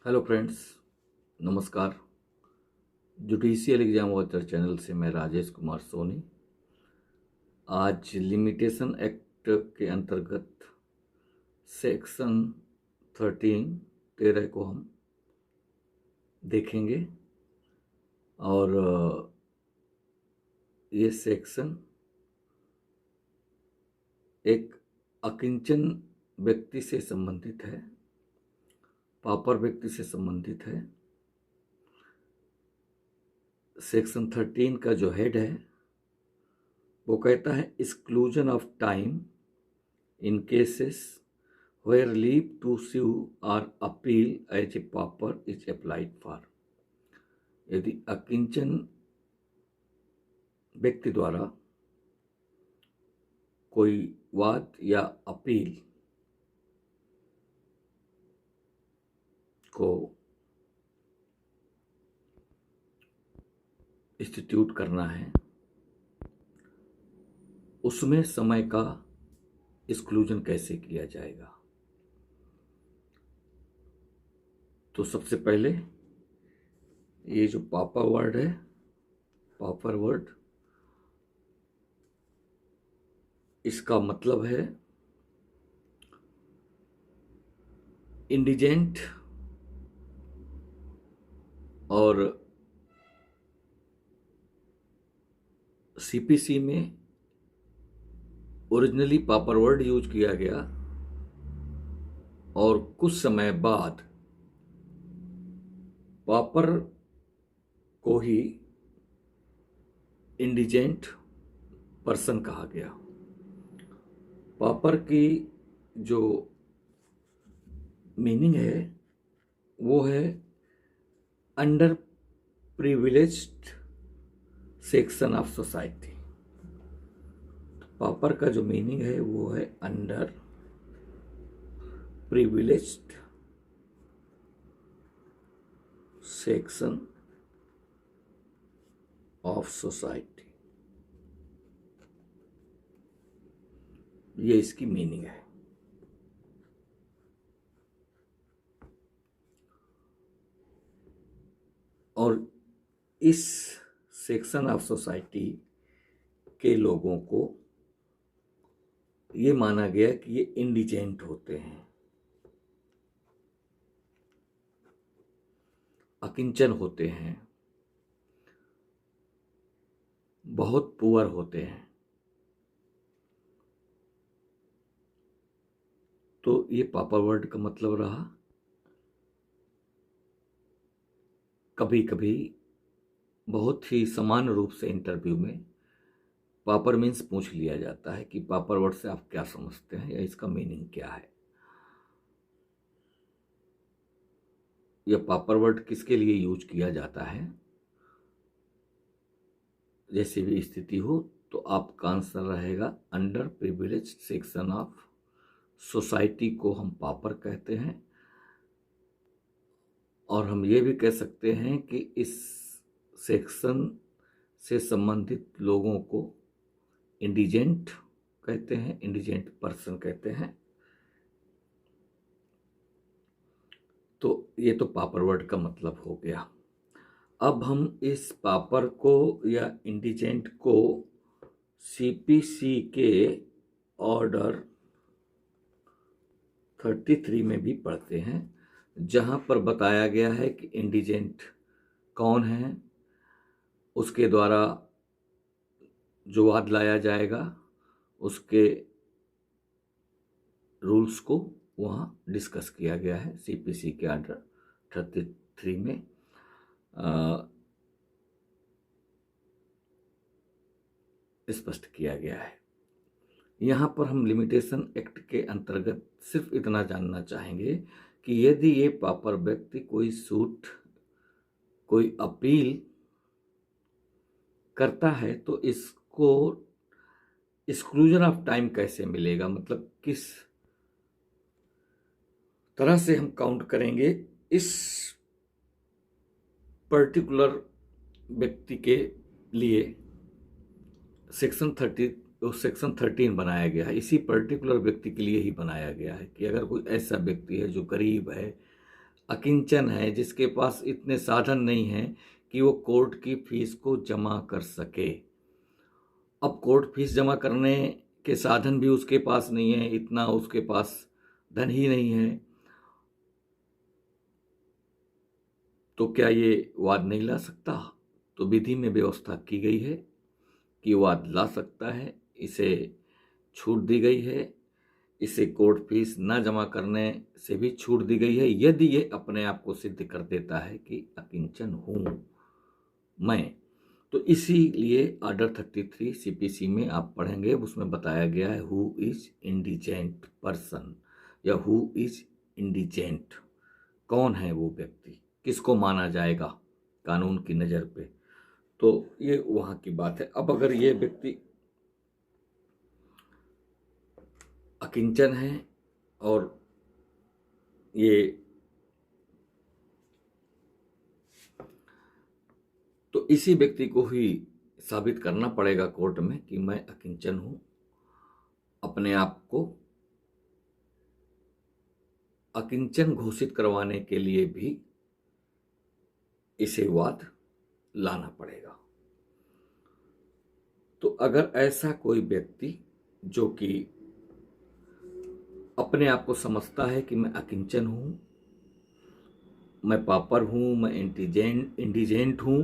Hello friends, नमस्कार। Judicial exam watcher channel से मैं राजेश कुमार सोनी। आज लिमिटेशन एक्ट के अंतर्गत सेक्शन 13 को हम देखेंगे और ये सेक्शन एक अकिंचन व्यक्ति से संबंधित है, पापर व्यक्ति से संबंधित है। सेक्शन 13 का जो हेड है वो कहता है exclusion of time in cases where leave to sue or appeal as a pauper is applied for। यदि अकिंचन व्यक्ति द्वारा कोई वाद या अपील को इंस्टीट्यूट करना है, उसमें समय का एक्सक्लूजन कैसे किया जाएगा। तो सबसे पहले ये जो पापर वर्ड है, पापर वर्ड, इसका मतलब है इंडिजेंट और सीपीसी में ओरिजिनली पापर वर्ड यूज किया गया और कुछ समय बाद पापर को ही इंडिजेंट पर्सन कहा गया। पापर की जो मीनिंग है वो है under privileged section of society. पापर का जो मीनिंग है वो है under privileged section of society, ये इसकी मीनिंग है। और इस सेक्शन ऑफ सोसाइटी के लोगों को ये माना गया कि ये इंडिजेंट होते हैं, अकिंचन होते हैं, बहुत पुअर होते हैं। तो ये पापर वर्ड का मतलब रहा। कभी कभी बहुत ही समान रूप से इंटरव्यू में पापर मीन्स पूछ लिया जाता है कि पापर वर्ड से आप क्या समझते हैं या इसका मीनिंग क्या है। यह पापर वर्ड किसके लिए यूज किया जाता है, जैसे भी स्थिति हो, तो आपका आंसर रहेगा under privileged section of society को हम पापर कहते हैं। और हम ये भी कह सकते हैं कि इस सेक्शन से संबंधित लोगों को इंडिजेंट कहते हैं, इंडिजेंट पर्सन कहते हैं। तो ये तो पापर वर्ड का मतलब हो गया। अब हम इस पापर को या इंडिजेंट को सीपीसी के ऑर्डर 33 में भी पढ़ते हैं, जहां पर बताया गया है कि इंडिजेंट कौन है, उसके द्वारा जो वाद लाया जाएगा उसके रूल्स को वहाँ डिस्कस किया गया है। सीपीसी के ऑर्डर 33 में स्पष्ट किया गया है। यहाँ पर हम लिमिटेशन एक्ट के अंतर्गत सिर्फ इतना जानना चाहेंगे कि यदि ये पापर व्यक्ति कोई सूट, कोई अपील करता है तो इसको एक्सक्लूजन ऑफ टाइम कैसे मिलेगा, मतलब किस तरह से हम काउंट करेंगे इस पर्टिकुलर व्यक्ति के लिए। सेक्शन 13 बनाया गया है, इसी पर्टिकुलर व्यक्ति के लिए ही बनाया गया है कि अगर कोई ऐसा व्यक्ति है जो गरीब है, अकिंचन है, जिसके पास इतने साधन नहीं हैं कि वो कोर्ट की फीस को जमा कर सके। अब कोर्ट फीस जमा करने के साधन भी उसके पास नहीं है, इतना उसके पास धन ही नहीं है, तो क्या ये वाद नहीं ला सकता? तो विधि में व्यवस्था की गई है कि वाद ला सकता है, इसे छूट दी गई है, इसे कोर्ट फीस न जमा करने से भी छूट दी गई है, यदि ये अपने आप को सिद्ध कर देता है कि अकिंचन हूं मैं। तो इसीलिए ऑर्डर 33 सीपीसी में आप पढ़ेंगे, उसमें बताया गया है हु इज इंडिजेंट पर्सन या हु इज इंडिजेंट, कौन है वो व्यक्ति, किसको माना जाएगा कानून की नज़र पे। तो ये वहाँ की बात है। अब अगर ये व्यक्ति अकिंचन है और ये तो इसी व्यक्ति को ही साबित करना पड़ेगा कोर्ट में कि मैं अकिंचन हूं, अपने आप को अकिंचन घोषित करवाने के लिए भी इसे वाद लाना पड़ेगा। तो अगर ऐसा कोई व्यक्ति जो कि अपने आप को समझता है कि मैं अकिंचन हूं, मैं पापर हूं, मैं इंडिजेंट हूं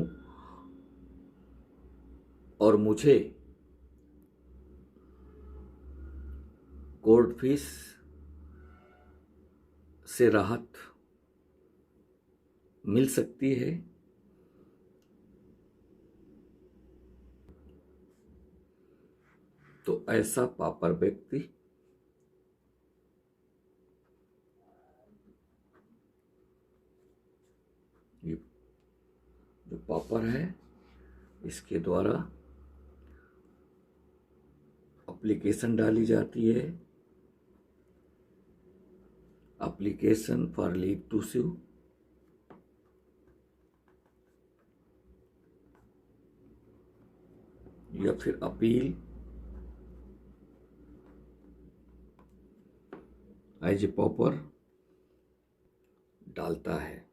और मुझे कोर्ट फीस से राहत मिल सकती है, तो ऐसा पापर व्यक्ति ये जो पापर है इसके द्वारा एप्लीकेशन डाली जाती है, application for leave to sue, या फिर अपील एज ए पॉपर डालता है।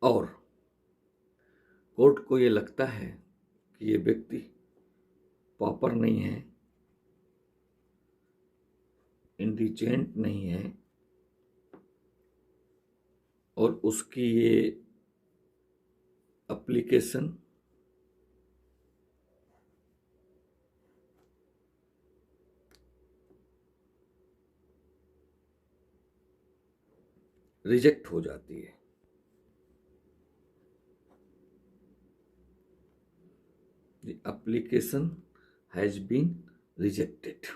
और कोर्ट को ये लगता है कि ये व्यक्ति पॉपर नहीं है, इंडिजेंट नहीं है और उसकी ये एप्लीकेशन रिजेक्ट हो जाती है। The application has been rejected.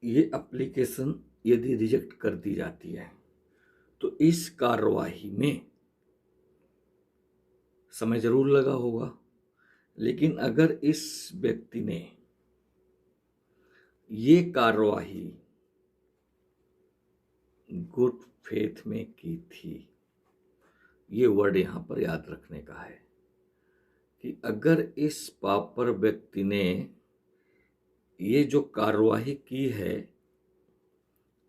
ये एप्लीकेशन यदि रिजेक्ट कर दी जाती है तो इस कार्यवाही में समय जरूर लगा होगा, लेकिन अगर इस व्यक्ति ने ये कार्यवाही गुड फेथ में की थी, ये वर्ड यहां पर याद रखने का है कि अगर इस पापर व्यक्ति ने ये जो कार्यवाही की है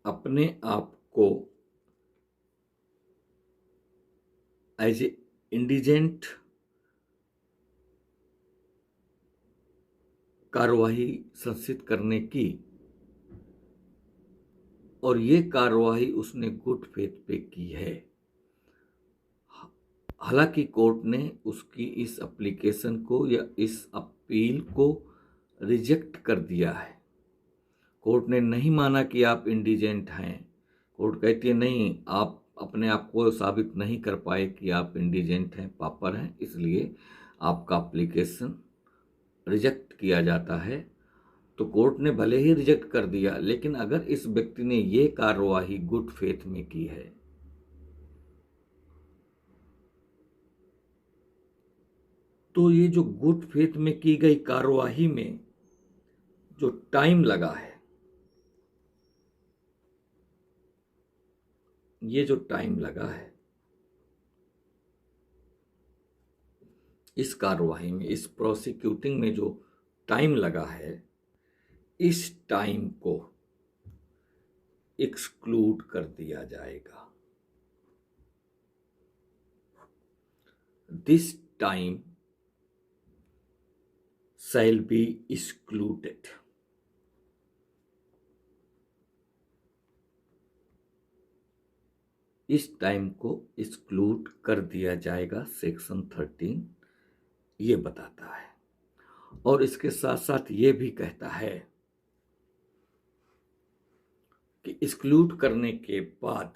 अपने आप को एज ए इंडिजेंट कार्यवाही संसिद्ध करने की, और ये कार्यवाही उसने गुड फेथ पे की है, हालांकि कोर्ट ने उसकी इस एप्लीकेशन को या इस अपील को रिजेक्ट कर दिया है। कोर्ट ने नहीं माना कि आप इंडिजेंट हैं। कोर्ट कहती है नहीं, आप अपने आप को साबित नहीं कर पाए कि आप इंडिजेंट हैं, पापर हैं, इसलिए आपका एप्लीकेशन रिजेक्ट किया जाता है। तो कोर्ट ने भले ही रिजेक्ट कर दिया, लेकिन अगर इस व्यक्ति ने ये कार्यवाही गुड फेथ में की है तो ये जो गुड फेथ में की गई कार्यवाही में जो टाइम लगा है, ये जो टाइम लगा है इस कार्यवाही में, इस प्रोसिक्यूटिंग में जो टाइम लगा है, इस टाइम को एक्सक्लूड कर दिया जाएगा। This time shall be excluded। इस टाइम को एक्सक्लूड कर दिया जाएगा, सेक्शन 13 ये बताता है। और इसके साथ साथ ये भी कहता है कि एक्सक्लूड करने के बाद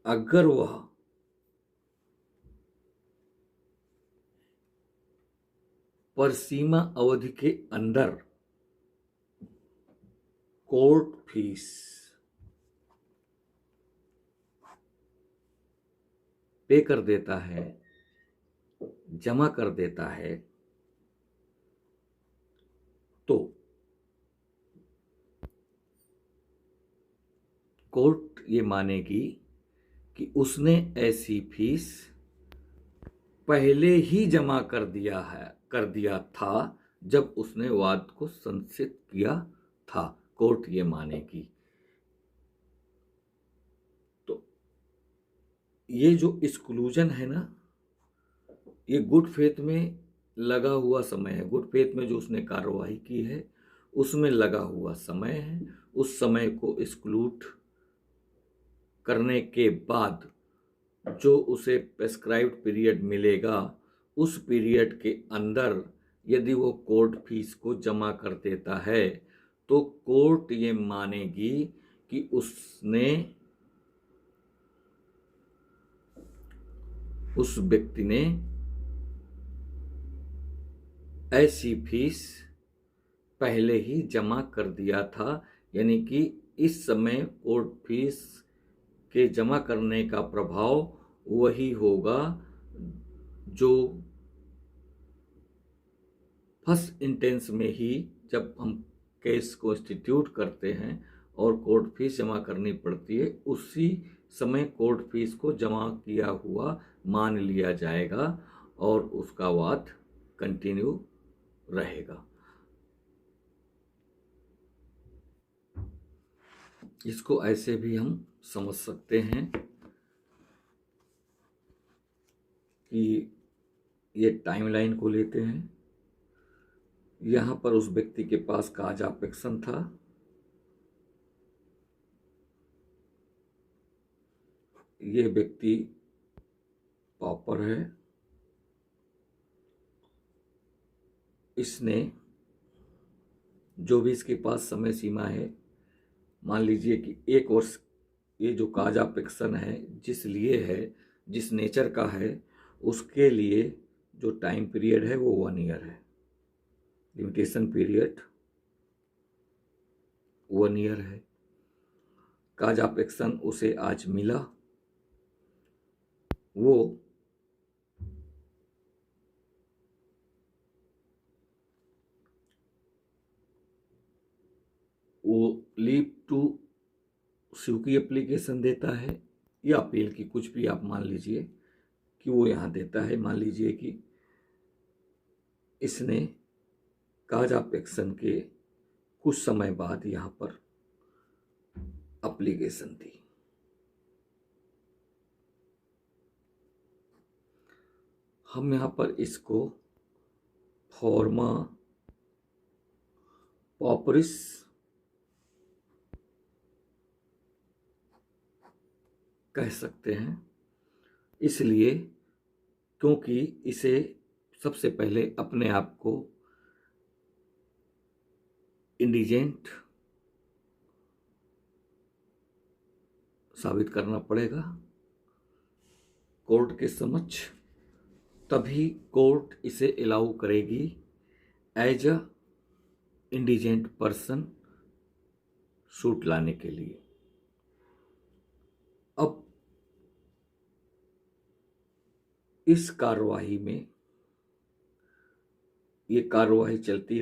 अगर वह परसीमा अवधि के अंदर कोर्ट फीस पे कर देता है, जमा कर देता है, तो कोर्ट ये मानेगी कि उसने ऐसी फीस पहले ही जमा कर दिया था जब उसने वाद को संचित किया था। कोर्ट ये मानेगी। तो ये जो एक्सक्लूजन है ना, ये गुड फेथ में लगा हुआ समय है। गुड फेथ में जो उसने कार्यवाही की है उसमें लगा हुआ समय है। उस समय को एक्सक्लूड करने के बाद जो उसे प्रेस्क्राइब्ड पीरियड मिलेगा, उस पीरियड के अंदर यदि वो कोर्ट फीस को जमा कर देता है तो कोर्ट ये मानेगी कि उस व्यक्ति ने ऐसी फीस पहले ही जमा कर दिया था। यानी कि इस समय कोर्ट फीस के जमा करने का प्रभाव वही होगा जो फर्स्ट इंटेंस में ही जब हम केस को इंस्टीट्यूट करते हैं और कोर्ट फीस जमा करनी पड़ती है, उसी समय कोर्ट फीस को जमा किया हुआ मान लिया जाएगा और उसका वाद कंटिन्यू रहेगा। इसको ऐसे भी हम समझ सकते हैं कि ये टाइमलाइन को लेते हैं। यहाँ पर उस व्यक्ति के पास काज अपेक्शन था, ये व्यक्ति पॉपर है, इसने जो भी इसके पास समय सीमा है, मान लीजिए कि 1 वर्ष, ये जो काज अपेक्शन है जिस लिए है, जिस नेचर का है, उसके लिए जो टाइम पीरियड है वो 1 ईयर है। लिमिटेशन पीरियड 1 ईयर है। काज अपेक्शन उसे आज मिला, वो लीव टू स्यू की एप्लीकेशन देता है या अपील की, कुछ भी आप मान लीजिए कि वो यहाँ देता है। मान लीजिए कि इसने काज अपेक्शन के कुछ समय बाद यहाँ पर एप्लीकेशन दी। हम यहाँ पर इसको फॉर्मा पॉपरिस कह सकते हैं, इसलिए क्योंकि इसे सबसे पहले अपने आप को इंडिजेंट साबित करना पड़ेगा कोर्ट के समक्ष, तभी कोर्ट इसे अलाउ करेगी as a indigent person suit लाने के लिए। अब इस कार्यवाही में ये कार्यवाही चलती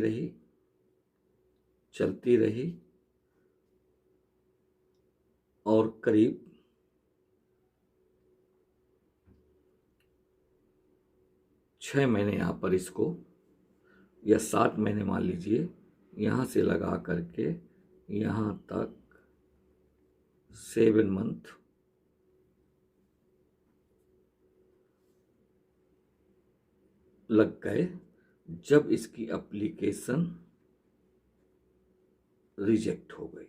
रही और करीब 6 महीने यहाँ पर इसको, या 7 महीने मान लीजिए, यहाँ से लगा करके यहाँ तक 7 मंथ लग गए जब इसकी एप्लीकेशन रिजेक्ट हो गई।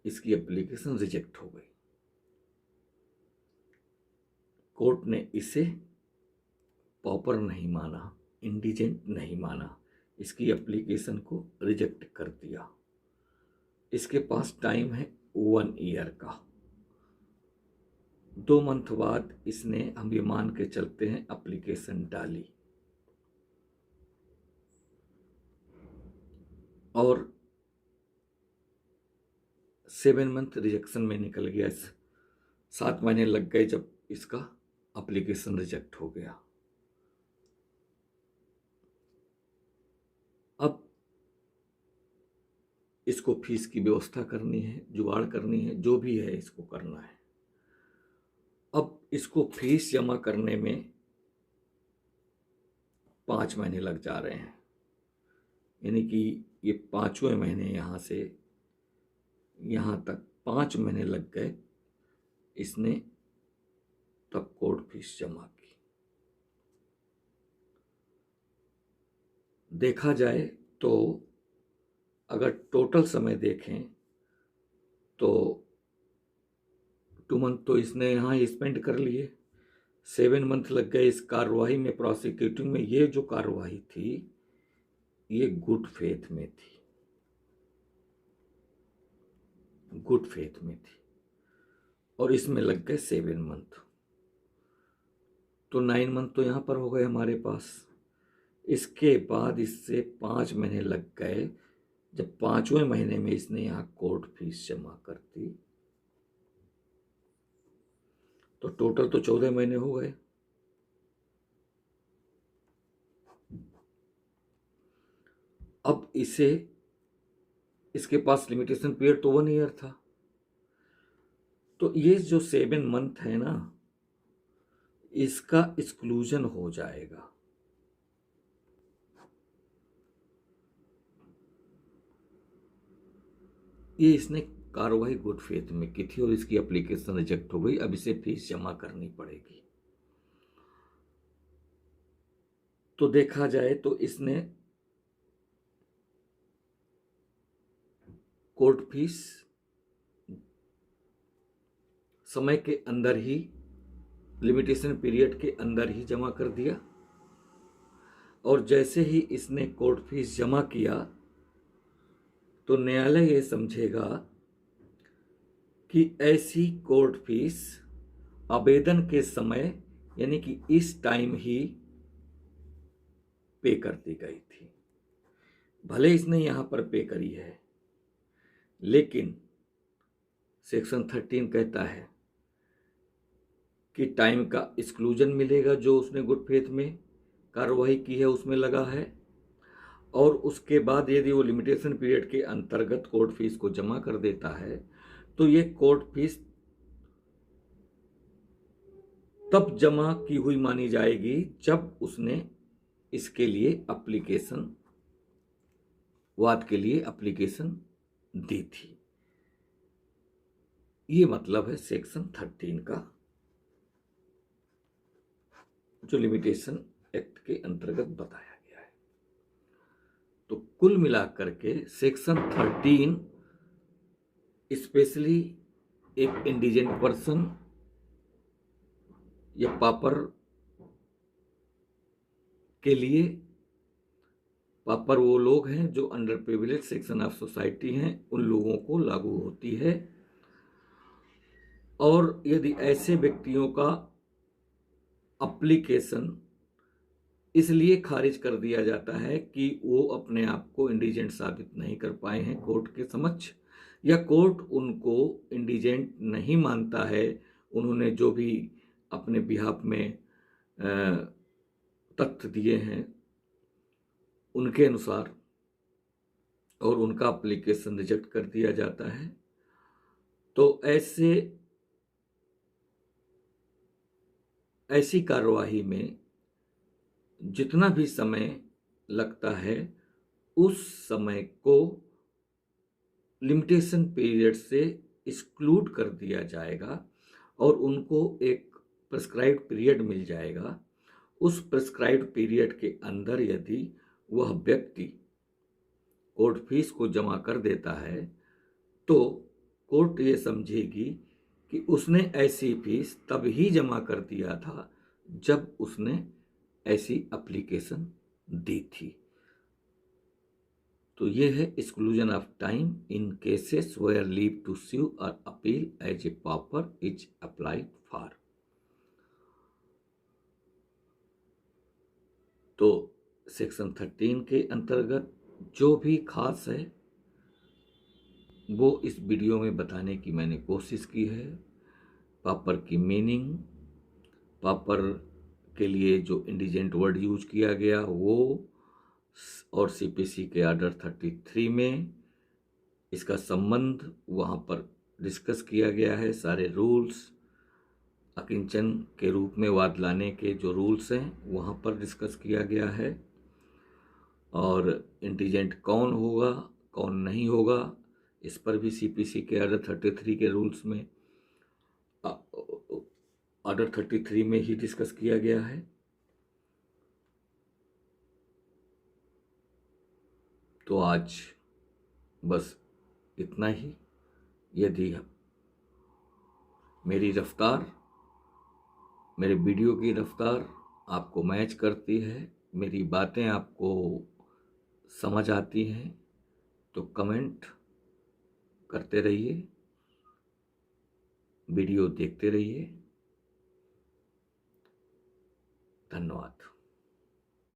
इसकी एप्लीकेशन रिजेक्ट हो गई। कोर्ट ने इसे पॉपर नहीं माना, इंडिजेंट नहीं माना, इसकी एप्लीकेशन को रिजेक्ट कर दिया। इसके पास टाइम है 1 ईयर का। 2 मंथ बाद इसने, हम ये मान के चलते हैं, एप्लीकेशन डाली और 7 मंथ रिजेक्शन में निकल गया। 7 महीने लग गए जब इसका एप्लीकेशन रिजेक्ट हो गया। अब इसको फीस की व्यवस्था करनी है, जुगाड़ करनी है, जो भी है इसको करना है। अब इसको फीस जमा करने में 5 महीने लग जा रहे हैं, यानी कि ये 5वें महीने यहाँ से यहाँ तक 5 महीने लग गए इसने तब कोर्ट फीस जमा की। देखा जाए तो अगर टोटल समय देखें तो 2 मंथ तो इसने यहाँ स्पेंड कर लिए, 7 मंथ लग गए इस कार्रवाई में, प्रोसिक्यूटिंग में। ये जो कार्रवाई थी ये गुड फेथ में थी, गुड फेथ में थी, और इसमें लग गए 7 मंथ। तो 9 मंथ तो यहाँ पर हो गए हमारे पास। इसके बाद इससे 5 महीने लग गए जब 5वें महीने में इसने यहाँ कोर्ट फीस जमा कर दी, तो टोटल तो 14 महीने हो गए। अब इसके पास लिमिटेशन पीरियड तो 1 ईयर था, तो ये जो 7 मंथ है ना, इसका एक्सक्लूजन हो जाएगा। ये इसने कार्रवाई गुड फेथ में की थी और इसकी एप्लीकेशन रिजेक्ट हो गई। अब इसे फीस जमा करनी पड़ेगी। तो देखा जाए तो इसने कोर्ट फीस समय के अंदर ही, लिमिटेशन पीरियड के अंदर ही जमा कर दिया, और जैसे ही इसने कोर्ट फीस जमा किया तो न्यायालय ये समझेगा कि ऐसी कोर्ट फीस आवेदन के समय, यानी कि इस टाइम ही पे कर दी गई थी। भले इसने यहां पर पे करी है, लेकिन सेक्शन 13 कहता है कि टाइम का एक्सक्लूजन मिलेगा जो उसने गुड फेथ में कार्रवाई की है उसमें लगा है, और उसके बाद यदि वो लिमिटेशन पीरियड के अंतर्गत कोर्ट फीस को जमा कर देता है तो ये कोर्ट फीस तब जमा की हुई मानी जाएगी जब उसने इसके लिए एप्लीकेशन, वाद के लिए एप्लीकेशन दी थी। ये मतलब है सेक्शन 13 का, जो लिमिटेशन एक्ट के अंतर्गत बताया गया है। तो कुल मिलाकर के सेक्शन 13 स्पेशली एक इंडिजेंट पर्सन या पापर के लिए, पापर वो लोग हैं जो under privilege section of society हैं, उन लोगों को लागू होती है। और यदि ऐसे व्यक्तियों का एप्लीकेशन इसलिए खारिज कर दिया जाता है कि वो अपने आप को इंडिजेंट साबित नहीं कर पाए हैं कोर्ट के समक्ष, या कोर्ट उनको इंडिजेंट नहीं मानता है, उन्होंने जो भी अपने बिहाफ में तथ्य दिए हैं उनके अनुसार, और उनका एप्लीकेशन रिजेक्ट कर दिया जाता है, तो ऐसे ऐसी कार्यवाही में जितना भी समय लगता है उस समय को लिमिटेशन पीरियड से एक्सक्लूड कर दिया जाएगा और उनको एक प्रिस्क्राइब्ड पीरियड मिल जाएगा। उस प्रिस्क्राइब्ड पीरियड के अंदर यदि वह व्यक्ति कोर्ट फीस को जमा कर देता है तो कोर्ट ये समझेगी कि उसने ऐसी फीस तभी जमा कर दिया था जब उसने ऐसी एप्लीकेशन दी थी। तो ये है exclusion of time in cases where leave to sue और appeal as a proper is applied for. तो सेक्शन 13 के अंतर्गत जो भी खास है वो इस वीडियो में बताने की मैंने कोशिश की है। पापर की मीनिंग, पापर के लिए जो इंडिजेंट वर्ड यूज किया गया वो, और सीपीसी के आर्डर 33 में इसका संबंध वहाँ पर डिस्कस किया गया है। सारे रूल्स अकिंचन के रूप में वाद लाने के जो रूल्स हैं वहाँ पर डिस्कस किया गया है। और इंडिजेंट कौन होगा कौन नहीं होगा इस पर भी सीपीसी के आर्डर 33 के रूल्स में आर्डर 33 में ही डिस्कस किया गया है। तो आज बस इतना ही। यदि मेरी रफ्तार, मेरे वीडियो की रफ्तार आपको मैच करती है, मेरी बातें आपको समझ आती हैं, तो कमेंट करते रहिए, वीडियो देखते रहिए। धन्यवाद।